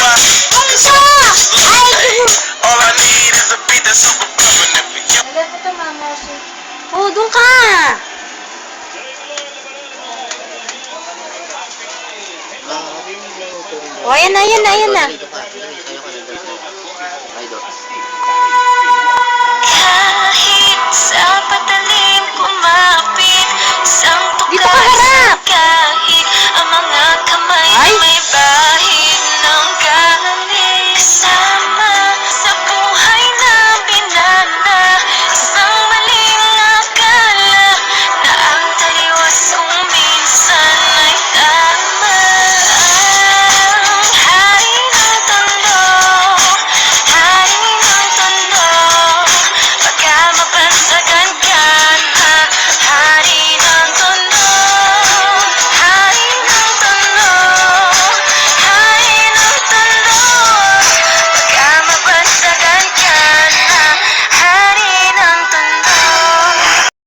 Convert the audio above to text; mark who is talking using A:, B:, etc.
A: Ito! Ay! Alam mo ito, Mama. Oh, doon ka! Oh, ayan na, ayan na, ayan na.
B: Kahit sa patalim